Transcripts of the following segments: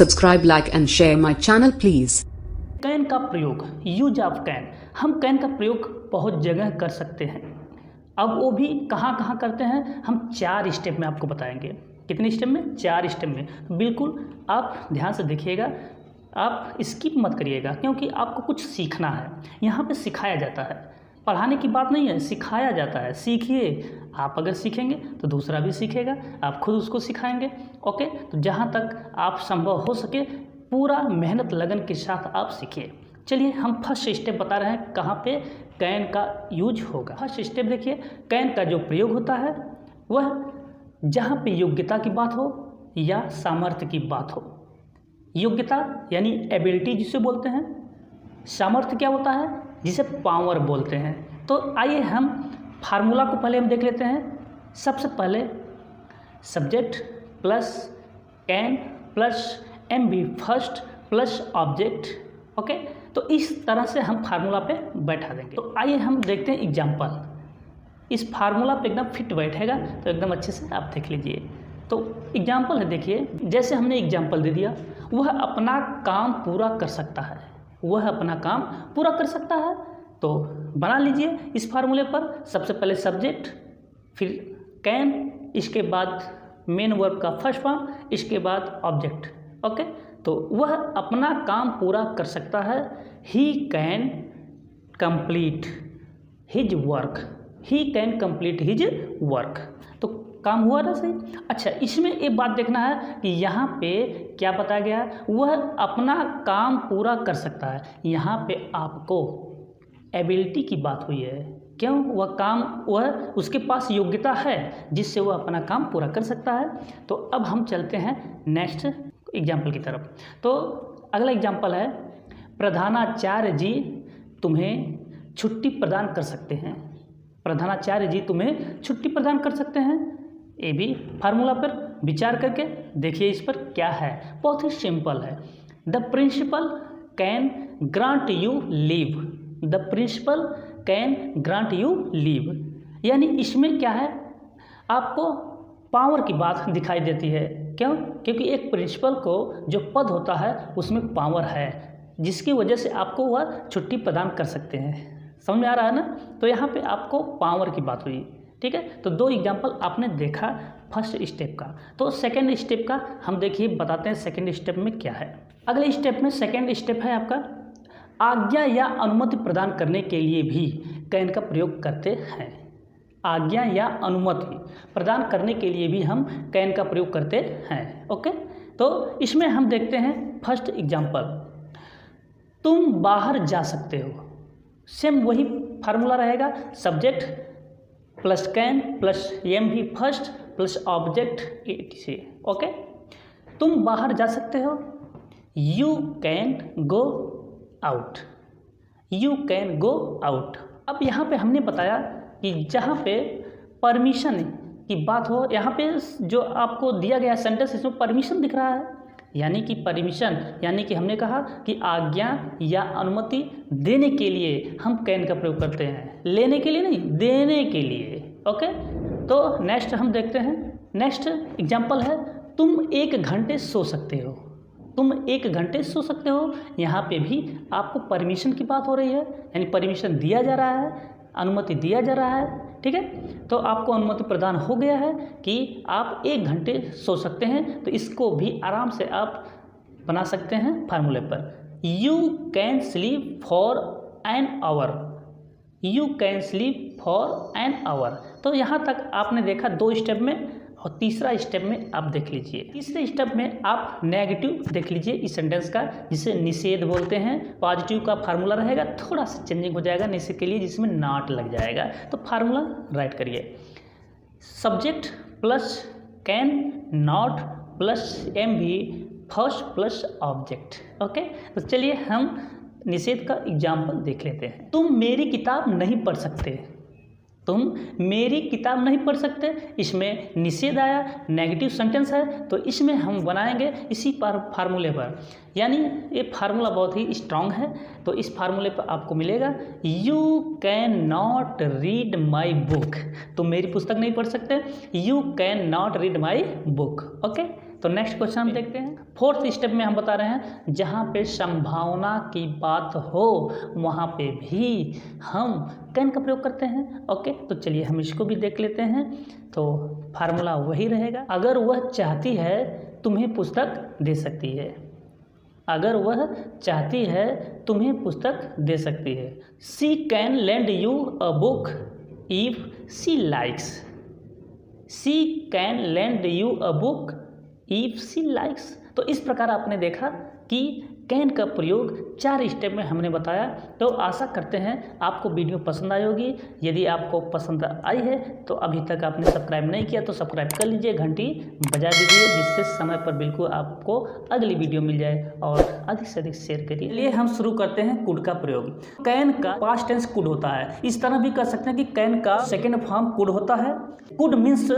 Subscribe, like and share my channel please. Can का प्रयोग, use of can. हम can का प्रयोग बहुत जगह कर सकते हैं। अब वो भी कहाँ कहाँ करते हैं, हम 4 स्टेप में आपको बताएंगे। कितने स्टेप में? 4 स्टेप में। तो बिल्कुल आप ध्यान से देखिएगा, आप स्किप मत करिएगा, क्योंकि आपको कुछ सीखना है। यहाँ पे सिखाया जाता है, पढ़ाने की बात नहीं है, सिखाया जाता है। सीखिए, आप अगर सीखेंगे तो दूसरा भी सीखेगा, आप खुद उसको सिखाएंगे। ओके, तो जहाँ तक आप संभव हो सके पूरा मेहनत लगन के साथ आप सीखिए। चलिए हम फर्स्ट स्टेप बता रहे हैं कहाँ पे कैन का यूज होगा। फर्स्ट स्टेप देखिए, कैन का जो प्रयोग होता है वह जहाँ पे योग्यता की बात हो या सामर्थ्य की बात हो। योग्यता यानी एबिलिटी जिसे बोलते हैं, सामर्थ्य क्या होता है जिसे पावर बोलते हैं। तो आइए हम फार्मूला को पहले हम देख लेते हैं। सबसे पहले subject plus can plus MV first plus object. Okay, तो इस तरह से हम फार्मूला पे बैठा देंगे। तो आइए हम देखते हैं एग्जाम्पल। इस फार्मूला पे एकदम फिट बैठेगा तो एकदम अच्छे से आप देख लीजिए। तो एग्जाम्पल है, देखिए जैसे हमने एग्जाम्पल दे दिया, वह अपना काम पूरा कर सकता है, वह अपना काम पूरा कर सकता है। तो बना लीजिए इस फार्मूले पर। सबसे पहले सब्जेक्ट, फिर कैन, इसके बाद मेन वर्ब का फर्स्ट फॉर्म, इसके बाद ऑब्जेक्ट। ओके, तो वह अपना काम पूरा कर सकता है। He can complete his work, he can complete his work. तो काम हुआ ना सही। अच्छा, इसमें एक बात देखना है कि यहाँ पे क्या बताया गया है, वह अपना काम पूरा कर सकता है। यहाँ पे आपको एबिलिटी की बात हुई है। क्यों? वह उसके पास योग्यता है जिससे वह अपना काम पूरा कर सकता है। तो अब हम चलते हैं नेक्स्ट एग्जाम्पल की तरफ। तो अगला एग्जाम्पल है, प्रधानाचार्य जी तुम्हें छुट्टी प्रदान कर सकते हैं। प्रधानाचार्य जी तुम्हें छुट्टी प्रदान कर सकते हैं। ये भी फार्मूला पर विचार करके देखिए इस पर क्या है। बहुत ही सिंपल है। The principal can grant you leave, the principal can grant you leave. यानी इसमें क्या है, आपको पावर की बात दिखाई देती है। क्यों? क्योंकि एक प्रिंसिपल को जो पद होता है उसमें पावर है, जिसकी वजह से आपको वह छुट्टी प्रदान कर सकते हैं। समझ में आ रहा है ना? तो यहाँ पे आपको पावर की बात हुई। ठीक है, तो 2 एग्जाम्पल आपने देखा फर्स्ट स्टेप का। तो सेकेंड स्टेप का हम देखिए बताते हैं सेकेंड स्टेप में क्या है। अगले स्टेप में सेकेंड स्टेप है आपका, आज्ञा या अनुमति प्रदान करने के लिए भी कैन का प्रयोग करते हैं। आज्ञा या अनुमति प्रदान करने के लिए भी हम कैन का प्रयोग करते हैं। ओके, तो इसमें हम देखते हैं फर्स्ट एग्जाम्पल, तुम बाहर जा सकते हो। सेम वही फार्मूला रहेगा, subject plus can plus MV first plus object etc। Okay, तुम बाहर जा सकते हो। You can go out, you can go out. अब यहाँ पे हमने बताया कि जहाँ पे परमिशन की बात हो, यहाँ पे जो आपको दिया गया सेंटेंस इसमें परमिशन दिख रहा है। यानी कि परमिशन यानी कि हमने कहा कि आज्ञा या अनुमति देने के लिए हम कैन का प्रयोग करते हैं, लेने के लिए नहीं, देने के लिए। ओके, तो नेक्स्ट हम देखते हैं। नेक्स्ट एग्जाम्पल है, तुम 1 घंटे सो सकते हो। तुम 1 घंटे सो सकते हो। यहाँ पे भी आपको परमिशन की बात हो रही है, यानी परमिशन दिया जा रहा है, अनुमति दिया जा रहा है। ठीक है, तो आपको अनुमति प्रदान हो गया है कि आप 1 घंटे सो सकते हैं। तो इसको भी आराम से आप बना सकते हैं फार्मूले पर। You can sleep for an hour, you can sleep for an hour. तो यहाँ तक आपने देखा 2 स्टेप में, और तीसरा स्टेप में आप देख लीजिए। तीसरे स्टेप में आप नेगेटिव देख लीजिए इस सेंटेंस का, जिसे निषेध बोलते हैं। पॉजिटिव का फार्मूला रहेगा, थोड़ा सा चेंजिंग हो जाएगा निषेध के लिए, जिसमें नॉट लग जाएगा। तो फार्मूला राइट करिए, subject plus can not plus MV first plus object. Okay, तो चलिए हम निषेध का एग्जाम्पल देख लेते हैं। तुम मेरी किताब नहीं पढ़ सकते, तुम मेरी किताब नहीं पढ़ सकते। इसमें निषेध आया, नेगेटिव सेंटेंस है, तो इसमें हम बनाएंगे इसी फार्मूले पर। यानी ये फार्मूला बहुत ही स्ट्रांग है। तो इस फार्मूले पर आपको मिलेगा, you can not read my book. तुम मेरी पुस्तक नहीं पढ़ सकते, you can not read my book. Okay, तो नेक्स्ट क्वेश्चन हम देखते हैं। फोर्थ स्टेप में हम बता रहे हैं जहाँ पे संभावना की बात हो वहाँ पे भी हम कैन का प्रयोग करते हैं। ओके, तो चलिए हम इसको भी देख लेते हैं। तो फार्मूला वही रहेगा, अगर वह चाहती है तुम्हें पुस्तक दे सकती है। अगर वह चाहती है तुम्हें पुस्तक दे सकती है। She can lend you a book if she likes. She can lend you a book if she likes. तो इस प्रकार आपने देखा कि कैन का प्रयोग 4 स्टेप में हमने बताया। तो आशा करते हैं आपको वीडियो पसंद आई होगी। यदि आपको पसंद आई है तो अभी तक आपने सब्सक्राइब नहीं किया तो सब्सक्राइब कर लीजिए, घंटी बजा दीजिए, जिससे समय पर बिल्कुल आपको अगली वीडियो मिल जाए, और अधिक से अधिक शेयर करिए। चलिए हम शुरू करते हैं कुड का प्रयोग। कैन का पास्ट टेंस कुड होता है। इस तरह भी कर सकते हैं कि कैन का सेकेंड फॉर्म कुड होता है। कुड मीन्स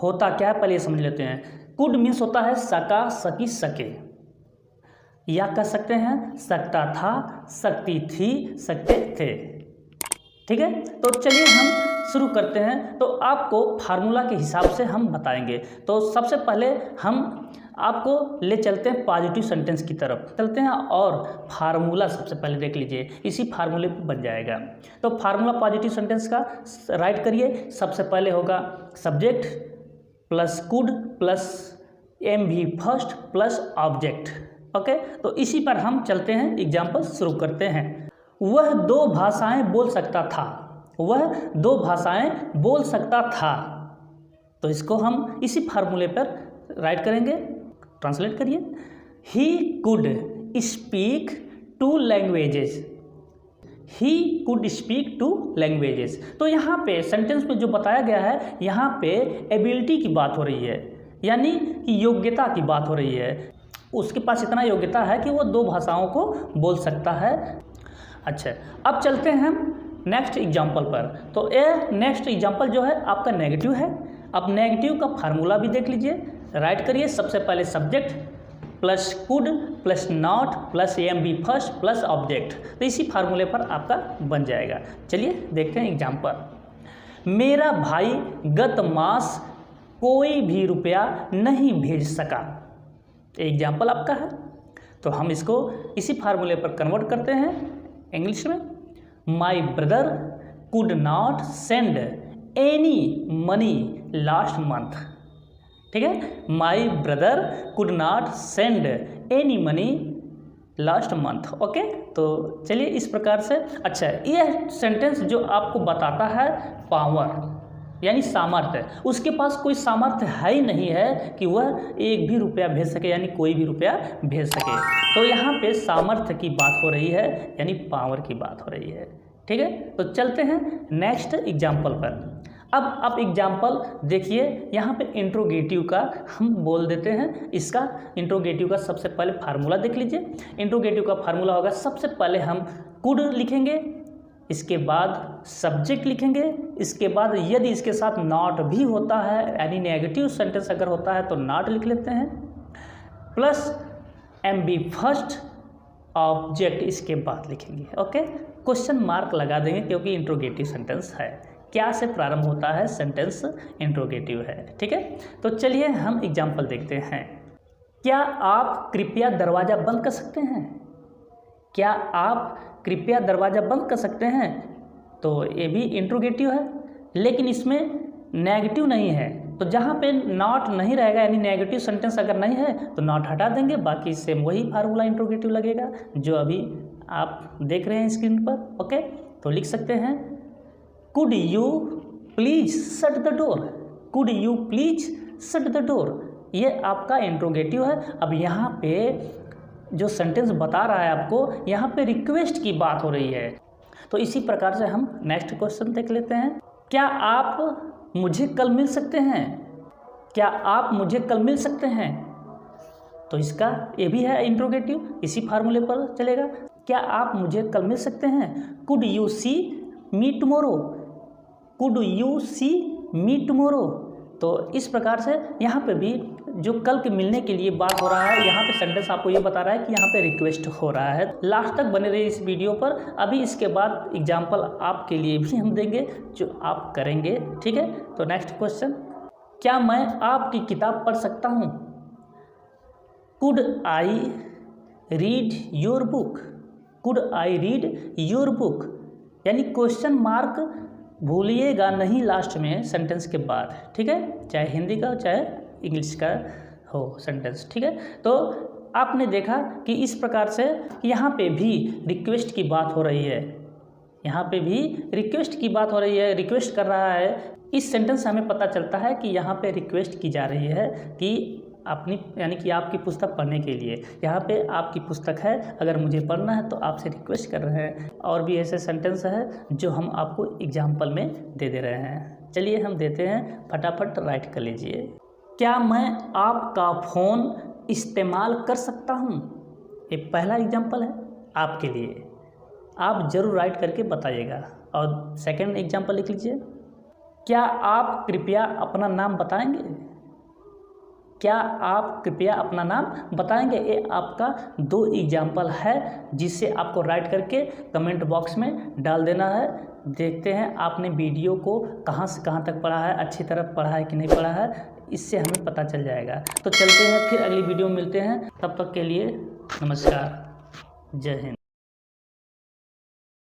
होता क्या है पहले समझ लेते हैं। कुड मीन्स होता है सका, सकी, सके, या कह सकते हैं सकता था, सकती थी, सकते थे। ठीक है, तो चलिए हम शुरू करते हैं। तो आपको फार्मूला के हिसाब से हम बताएंगे। तो सबसे पहले हम आपको ले चलते हैं पॉजिटिव सेंटेंस की तरफ चलते हैं, और फार्मूला सबसे पहले देख लीजिए, इसी फार्मूले पे बन जाएगा। तो फार्मूला पॉजिटिव सेंटेंस का राइट करिए। सबसे पहले होगा subject plus could plus MV first plus object. Okay, तो इसी पर हम चलते हैं, एग्जाम्पल शुरू करते हैं। वह 2 भाषाएं बोल सकता था। वह 2 भाषाएं बोल सकता था। तो इसको हम इसी फार्मूले पर राइट करेंगे। ट्रांसलेट करिए। He could speak 2 languages. He could speak 2 languages. तो यहाँ पे सेंटेंस में जो बताया गया है, यहाँ पे एबिलिटी की बात हो रही है, यानी कि योग्यता की बात हो रही है। उसके पास इतना योग्यता है कि वो 2 भाषाओं को बोल सकता है। अच्छा, अब चलते हैं हम नेक्स्ट एग्जाम्पल पर। तो ये नेक्स्ट एग्जाम्पल जो है आपका नेगेटिव है। अब नेगेटिव का फार्मूला भी देख लीजिए। राइट करिए। सबसे पहले subject plus could plus not plus MV first plus object. तो इसी फार्मूले पर आपका बन जाएगा। चलिए देखते हैं एग्जाम्पल। मेरा भाई गत मास कोई भी रुपया नहीं भेज सका। एग्जाम्पल आपका है, तो हम इसको इसी फार्मूले पर कन्वर्ट करते हैं इंग्लिश में। My brother could not send any money last month. ठीक है, my brother could not send any money last month. Okay, तो चलिए इस प्रकार से। अच्छा, यह सेंटेंस जो आपको बताता है पावर यानी सामर्थ्य, उसके पास कोई सामर्थ्य है ही नहीं है कि वह 1 भी रुपया भेज सके, यानी कोई भी रुपया भेज सके। तो यहाँ पे सामर्थ्य की बात हो रही है, यानी पावर की बात हो रही है। ठीक है, तो चलते हैं नेक्स्ट एग्जाम्पल पर। अब आप एग्जाम्पल देखिए। यहाँ पे इंट्रोगेटिव का हम बोल देते हैं। इसका इंट्रोगेटिव का सबसे पहले फार्मूला देख लीजिए। इंट्रोगेटिव का फार्मूला होगा, सबसे पहले हम कुड लिखेंगे, इसके बाद सब्जेक्ट लिखेंगे, इसके बाद यदि इसके साथ नॉट भी होता है, यानी नेगेटिव सेंटेंस अगर होता है तो नॉट लिख लेते हैं, प्लस एमबी फर्स्ट ऑब्जेक्ट इसके बाद लिखेंगे। ओके, क्वेश्चन मार्क लगा देंगे क्योंकि इंट्रोगेटिव सेंटेंस है। क्या से प्रारंभ होता है सेंटेंस, इंट्रोगेटिव है। ठीक है, तो चलिए हम एग्जाम्पल देखते हैं। क्या आप कृपया दरवाज़ा बंद कर सकते हैं। क्या आप कृपया दरवाज़ा बंद कर सकते हैं। तो ये भी इंट्रोगेटिव है, लेकिन इसमें नेगेटिव नहीं है। तो जहाँ पे नॉट नहीं रहेगा, यानी नेगेटिव सेंटेंस अगर नहीं है तो नॉट हटा देंगे, बाकी सेम वही फार्मूला इंट्रोगेटिव लगेगा जो अभी आप देख रहे हैं स्क्रीन पर। ओके, तो लिख सकते हैं could you please shut the door. Could you please shut the door, ये आपका इंट्रोगेटिव है। अब यहाँ पे जो सेंटेंस बता रहा है आपको, यहाँ पे रिक्वेस्ट की बात हो रही है। तो इसी प्रकार से हम नेक्स्ट क्वेश्चन देख लेते हैं। क्या आप मुझे कल मिल सकते हैं। क्या आप मुझे कल मिल सकते हैं। तो इसका ये भी है इंट्रोगेटिव, इसी फार्मूले पर चलेगा। क्या आप मुझे कल मिल सकते हैं। Could you see me tomorrow. Could you see me tomorrow. तो इस प्रकार से यहाँ पे भी जो कल के मिलने के लिए बात हो रहा है, यहाँ पे सेंटेंस आपको ये बता रहा है कि यहाँ पे रिक्वेस्ट हो रहा है। लास्ट तक बने रहिए इस वीडियो पर। अभी इसके बाद एग्जाम्पल आपके लिए भी हम देंगे जो आप करेंगे। ठीक है, तो नेक्स्ट क्वेश्चन, क्या मैं आपकी किताब पढ़ सकता हूँ। Could I read your book, could I read your book, यानी क्वेश्चन मार्क भूलिएगा नहीं लास्ट में सेंटेंस के बाद, ठीक है, चाहे हिंदी का हो चाहे इंग्लिश का हो सेंटेंस, ठीक है। तो आपने देखा कि इस प्रकार से यहाँ पे भी रिक्वेस्ट की बात हो रही है, यहाँ पे भी रिक्वेस्ट की बात हो रही है, रिक्वेस्ट कर रहा है। इस सेंटेंस से हमें पता चलता है कि यहाँ पे रिक्वेस्ट की जा रही है कि अपनी यानी कि आपकी पुस्तक पढ़ने के लिए, यहाँ पे आपकी पुस्तक है, अगर मुझे पढ़ना है तो आपसे रिक्वेस्ट कर रहे हैं। और भी ऐसे सेंटेंस है जो हम आपको एग्जाम्पल में दे रहे हैं। चलिए हम देते हैं, फटाफट राइट कर लीजिए। क्या मैं आपका फ़ोन इस्तेमाल कर सकता हूँ? ये पहला एग्जाम्पल है आपके लिए, आप ज़रूर राइट करके बताइएगा। और सेकंड एग्जाम्पल लिख लीजिए, क्या आप कृपया अपना नाम बताएंगे? क्या आप कृपया अपना नाम बताएंगे? ये आपका 2 एग्जाम्पल है जिससे आपको राइट करके कमेंट बॉक्स में डाल देना है। देखते हैं आपने वीडियो को कहाँ से कहाँ तक पढ़ा है, अच्छी तरह पढ़ा है कि नहीं पढ़ा है, इससे हमें पता चल जाएगा। तो चलते हैं, फिर अगली वीडियो में मिलते हैं, तब तक के लिए नमस्कार, जय हिंद।